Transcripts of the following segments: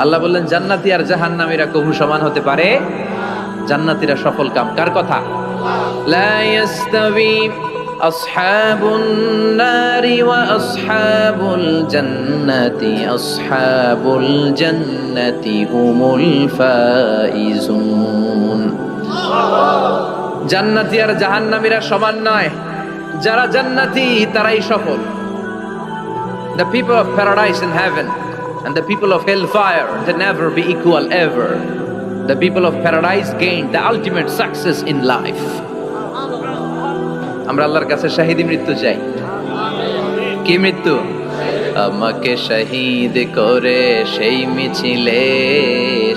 আল্লাহ বললেন জান্নাতি আর জাহান্নামীরা কবু সমান হতে পারে? জান্নাতীরা সফল কাম। কার কথা? লা ইয়াস্তাবি আসহাবুন নারি ওয়া আসহাবুল জান্নাতি আসহাবুল জান্নাতি হুমুল ফাইজুন। জান্নাতি আর জাহান্নামীরা সমান নয়, যারা জান্নাতি তারাই সফল। The people of paradise in heaven and the people of hellfire, they never be equal ever. The people of paradise gain the ultimate success in life. আমরা আল্লাহর কাছে শাহিদি মৃত্যু চাই। কি মৃত্যু? আমাকে শহীদ করে সেই মিছিলে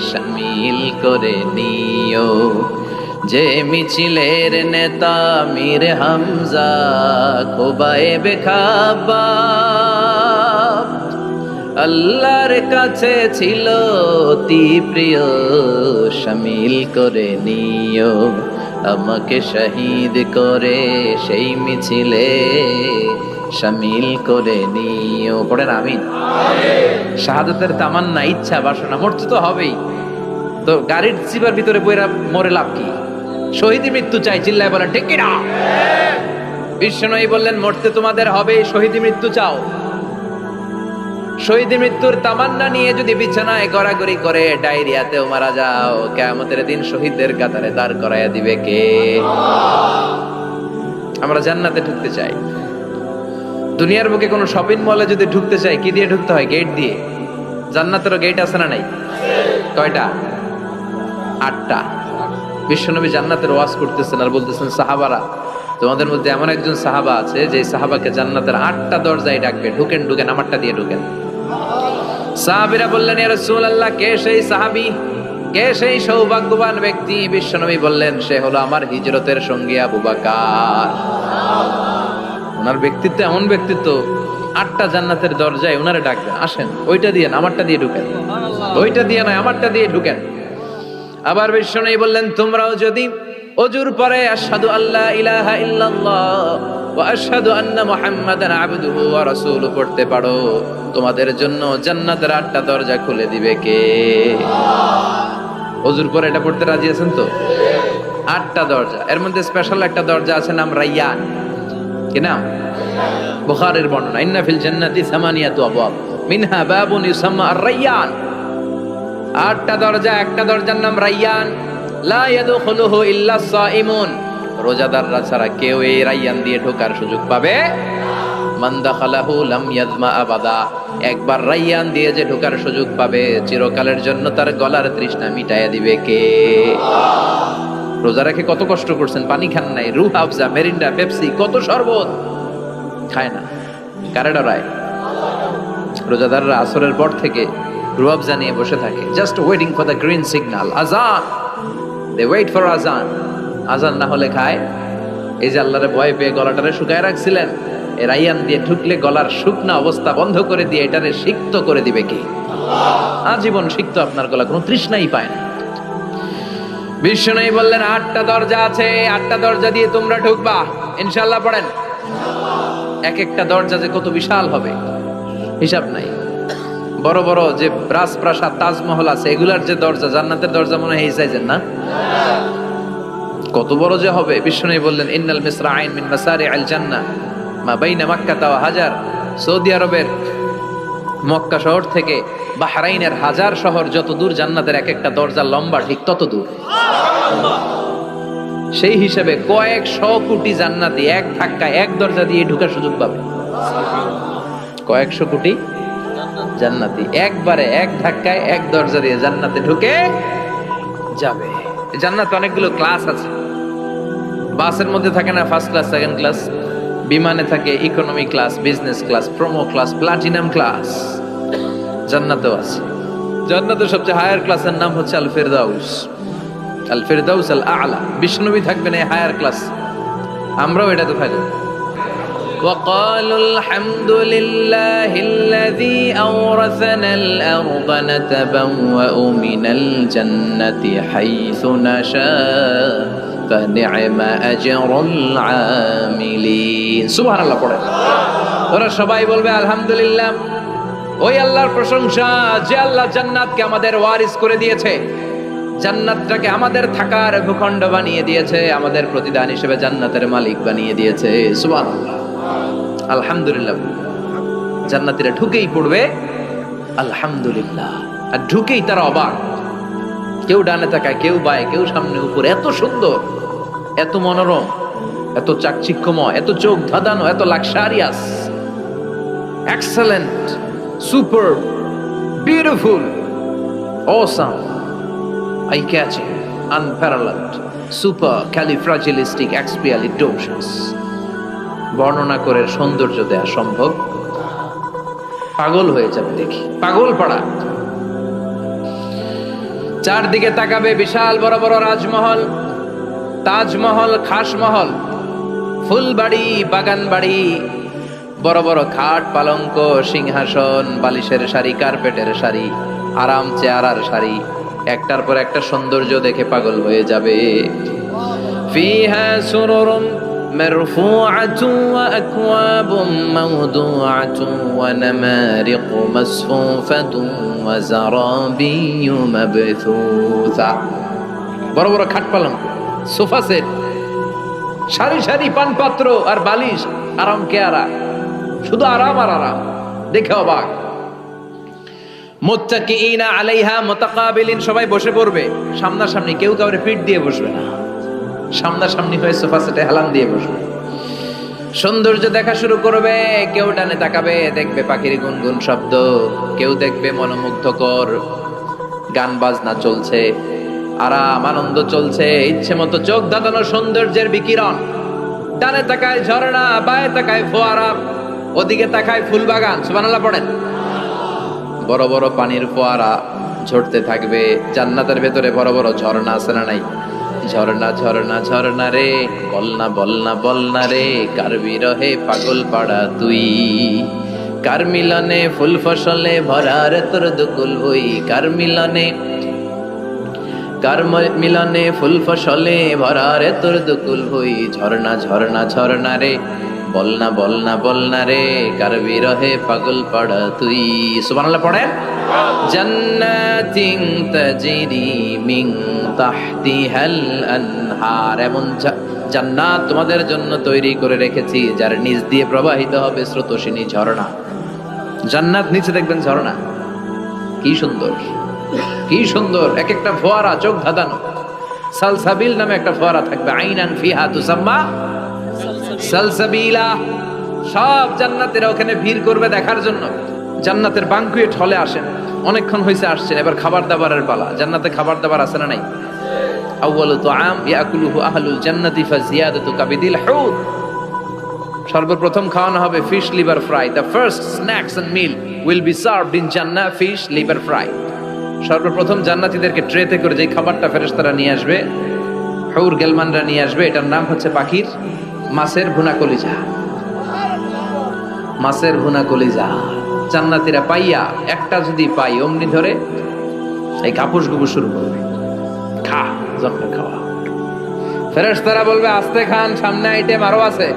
শামিল করে নিও, যে মিছিলের নেতা মীর হামজা খোবায়েবে খাব্বাব। আল্লাহর কাছে ছিল অতি প্রিয়, শামিল করে নিও আমাকে শহীদ করে সেই মিছিলে শামিল করে নিও। পড়েন আমিন। শাহাদাতের তামান্না, ইচ্ছা, বাসনা, মরতে তো হবেই, তো গাড়ির চিপার ভিতরে বইরা মরে লাভ কি? শহীদ মৃত্যু চাই, চিল্লায় বলেন ঠিক কিনা? বিশ্বনবী বললেন মরতে তোমাদের হবে, শহীদ মৃত্যু চাও। শহীদ মৃত্যুর তামান্না নিয়ে যদি বিছানায় গড়াগড়ি করে ডায়রিয়াতেও মারা যাও, কিয়ামতের দিন শহীদদের কাতারে দাঁড় করাইয়া দিবে কে? আমরা জান্নাতে ঢুকতে চাই। দুনিয়ার বুকে কোনো শপিং মলে যদি ঢুকতে চাই, কি দিয়ে ঢুকতে হয়? গেট দিয়ে। জান্নাতেরও গেট আছে না নাই? কয়টা? 8টা। বিশ্বনবী জান্নাতের ওয়াজ করতেছেন আর বলতেছেন সাহাবারা, তোমাদের মধ্যে এমন একজন সাহাবা আছে যে সাহাবাকে জান্নাতের 8টা দরজায় ডাকবে, ঢুকেন ঢুকেন, আমারটা দিয়ে ঢুকেন। সাহাবীরা বললেন ইয়া রাসূলুল্লাহ, কে সেই সাহাবী, কে সেই সৌভাগ্যবান ব্যক্তি? বিশ্বনবী বললেন সে হলো আমার হিজরতের সঙ্গী আবু বকর। ওনার ব্যক্তিত্ব এমন ব্যক্তিত্ব, 8টা জান্নাতের দরজায় ওনারে ডাকবেন, আসেন ওইটা দিয়ে না আমারটা দিয়ে ঢুকেন, ওইটা দিয়ে নয় আমারটা দিয়ে ঢুকেন। আবার বিশ্বনবী বললেন তোমরাও যদি ওযুর পরে আশহাদু আল্লা ইলাহা ইল্লাল্লাহ ওয়া আশহাদু আন্না মুহাম্মাদান আবদুহু ওয়া রাসূলুহু পড়তে পারো, তোমাদের জন্য জান্নাতের 8টা দরজা খুলে দিবে কে? ওযুর পরে এটা পড়তে রাজি আছেন তো? 8টা দরজা, এর মধ্যে স্পেশাল একটা দরজা আছে, নাম রায়্যান। কি নাম? বুখারীর বর্ণনা, ইন্না ফিল জান্নাতি সামানিয়াতু আবওয়াব মিনহা বাবুন ইউসাম্মা আর-রায়্যান। 8টা দরজা, একটা দরজার নাম রায়্যান। লা ইয়াদখুলুহু ইল্লা সাইমুন, রোজাদাররা ছাড়া কেউ এই রায়্যান দিয়ে ঢোকার সুযোগ পাবে মান দাখালাহু লাম ইয়াজমা আবাদা, একবার রায়্যান দিয়ে যে ঢোকার সুযোগ পাবে চিরকালের জন্য তার গলার তৃষ্ণা মিটাইয়া দিবে কে? রোজা রেখে কত কষ্ট করছেন, পানি খান নাই, রুহ আফজা, মেরিন্ডা, পেপসি, কত শরবত খায় না, কারে ডরায়? রোজাদাররা আসরের পর থেকে রুহ আফজা নিয়ে বসে থাকে, just waiting for the green signal, আযান। দে ওয়েট ফর আযান, আযান না হলে খায়। এই যে আল্লাহরে ভয় পেয়ে গলাটারে শুকায় রাখছিলেন, এই রায়্যান দিয়ে ঢুকলে গলার শুকনা অবস্থা বন্ধ করে দিয়ে এটারে সিক্ত করে দিবে কে? আজীবন সিক্ত আপনার গলা, কোনো তৃষ্ণাই পায় না। বিশ্বনবী বললেন 8টা দরজা আছে, 8টা দরজা দিয়ে তোমরা ঢুকবা ইনশাআল্লাহ। পড়েন, এক একটা দরজা যে কত বিশাল হবে হিসাব নাই। বড় বড় যে রাজপ্রাসাদ, তাজমহল আছে, এগুলার যে দরজা, জান্নাতের দরজা মনে হয় এই সাইজের না? কত বড় যে হবে। বিশ্বনবী বললেন ইন্নাল মিসরাইন মিন মাসারিআল জান্নাহ মা বাইনা মাক্কা ওয়া হাজার। সৌদি আরবের মক্কা শহর থেকে বাহরাইনের হাজার শহর যত দূর, জান্নাতের এক একটা দরজা লম্বা ঠিক তত দূর। সেই হিসেবে কয়েকশো কোটি জান্নাতি এক ধাক্কায় এক দরজা দিয়ে ঢোকার সুযোগ পাবে। কয়েকশো কোটি জান্নাতি একবারে এক ধাক্কায় এক দরজা দিয়ে জান্নাতে ঢুকে যাবে। জান্নাতে অনেকগুলো ক্লাস আছে। বাসের মধ্যে থাকে না ফার্স্ট ক্লাস, সেকেন্ড ক্লাস, বিমানে থাকে economy class, business class, promo class, platinum class. জান্নাতেও আছে। জান্নাতের সবচেয়ে হায়ার ক্লাসের নাম হচ্ছে আল ফিরদাউস, আল ফিরদাউস আল আ'লা। বিষ্ণুবী থাকবেন এই হায়ার ক্লাস, আমরাও এটাতে থাকবো। وقالوا الحمد لله الذي أورثنا الأرض نتبوأ من الجنة حيث نشاء فنعم أجر العاملين। সুবহানাল্লাহ পড়ে ওরা সবাই বলবে আলহামদুলিল্লাহ, ওই আল্লাহর প্রশংসা যে আল্লাহ জান্নাতকে আমাদের ওয়ারিস করে দিয়েছে, জান্নাতটাকে আমাদের থাকার ভূখণ্ড বানিয়ে দিয়েছে, আমাদের প্রতিদান হিসেবে জান্নাতের মালিক বানিয়ে দিয়েছে। সুবহানাল্লাহ, আলহামদুলিল্লাহ। জান্নাতীরা ঢুকেই পড়বে আলহামদুলিল্লাহ, আর ঢুকেই তারা অবাক। কেউ ডানে তাকায়, কেউ বায়ে, কেউ সামনে উপরে। এত সুন্দর, এত মনোরম, এত চাকচিক্যময়, এত চোখ ধাঁধানো, এত luxurious, excellent, super, beautiful, awesome, eye-catching, unparalleled, supercalifragilisticexpialidocious। বর্ণনা করে সৌন্দর্য দেয়া সম্ভব? পাগল হয়ে যাবে দেখি, পাগল পাড়া। চারদিকে তাকাবে, বিশাল বড় বড় রাজমহল, তাজমহল, খাসমহল, ফুলবাড়ি, বাগান বাড়ি, বড় বড় খাট, পালঙ্ক, সিংহাসন, বালিশের সারি, কার্পেটের সারি, আরাম চেয়ারার সারি, একটার পর একটা সৌন্দর্য দেখে পাগল হয়ে যাবে। ফিহা সুরুরুম মারফুআতুন ওয়া আকওয়াবুম মাওদুআতুন ওয়া নামারিকু মাসফুফাতুন ওয়া যারাবিয়্যু মাবথুসা। বড় বড় খাট পালঙ্ক, সোফা সেট, সারি সারি পানপাত্র আর বালিশ, আরাম কেয়ারা, শুধু আরাম আর আরাম, দেখে অবাক। মুত্তাকিইনা আলাইহা মুতাকাবিলিন, সবাই বসে পড়বে সামনাসামনি, কেউ কাউরে পিঠ দিয়ে বসবে না, সামনাসামনি হয়ে সোফা সেটে হেলান দিয়ে বসবে। সৌন্দর্য দেখা শুরু করবে, কেউ ডানে তাকাবে, দেখবে পাখির গুনগুন শব্দ, কেউ দেখবে মনোমুগ্ধকর গান বাজনা চলছে, আরাম আনন্দ চলছে, ইচ্ছে মতো চোখ ধাঁধানো সৌন্দর্যের বিকিরণ। ডানে তাকায় ঝর্ণা, বায়ে তাকায় ফোয়ারা, ওদিকে তাকায় ফুল বাগান। সুবহানাল্লাহ পড়েন। বড় বড় পানির ফোয়ারা ঝরতে থাকবে। জান্নাতের ভেতরে বড় বড় ঝর্ণা আছে না নাই? ঝর্ণা ঝর্ণা ঝর্ণা রে, বলনা বলনা বলনা রে, কার বিরহে পাগল পাড়া তুই, কার মিলনে ফুল ফসলে ভরা রে তোর দুকুল হই, কার মিলনে ফুল ফসলে ভরা রে তোর দুকুল হই। ঝর্ণা ঝর্ণা ঝর্ণা রে, বলনা বলনা বলনা রে, কার বিরহে পাগল পাড়া তুই। সুবহানাল্লাহ পড়েন। জান্নাতিন তাজরি মিন তাহতিহাল আনহার, এমন জান্নাত তোমাদের জন্য তৈরি করে রেখেছি যার নিচ দিয়ে প্রবাহিত হবে স্রোতস্বিনী ঝর্ণা। জান্নাত, নিচে দেখবেন ঝর্ণা। কি সুন্দর, কি সুন্দর, এক একটা ফোয়ারা চোখ ধাঁধানো। সালসাবিল নামে একটা ফোয়ারা থাকবে, আইনান ফিহা তুসাম্মা সালসাবিলা। সব জান্নাতীরা ওখানে ভিড় করবে দেখার জন্য। জান্নাতের বাঙ্কুয়েট হলে আসেন, অনেকক্ষণ হয়েছে আসছেন, এবার খাবার দাবারের পালা। জান্নাতে খাবার দাবার আছে না নাই? আউয়ালু তুআম ইয়াকুলুহু আহলুল জান্নাতি ফাজিয়াদাতু কাবিদিল হুত। সর্বপ্রথম খাওয়ানো হবে fish liver fry. The first snacks and meal will be served in জান্নাহ, ফিশ লিভার ফ্রাই। সর্বপ্রথম জান্নাতীদেরকে ট্রেতে করে যে খাবারটা ফেরেশতারা নিয়ে আসবে, হুর গেলমানরা নিয়ে আসবে, এটার নাম হচ্ছে পাখির মাছের ভুনা কলিজা। মাছের ভুনা কলিজা জান্নাতীরা পাইয়া, একটা যদি পাই অমনি ধরে এই কাপুস গুবু শুরু করবে, খা জন্মে খাওয়া। ফেরেশতারা বলবে আস্তে খান, সামনে আইটেম আরো আছে,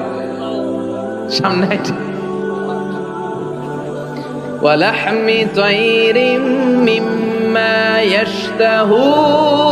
সামনে আইটেম। ওয়ালাহমি তাইরিম মিম্মা ইয়াশতাহুন,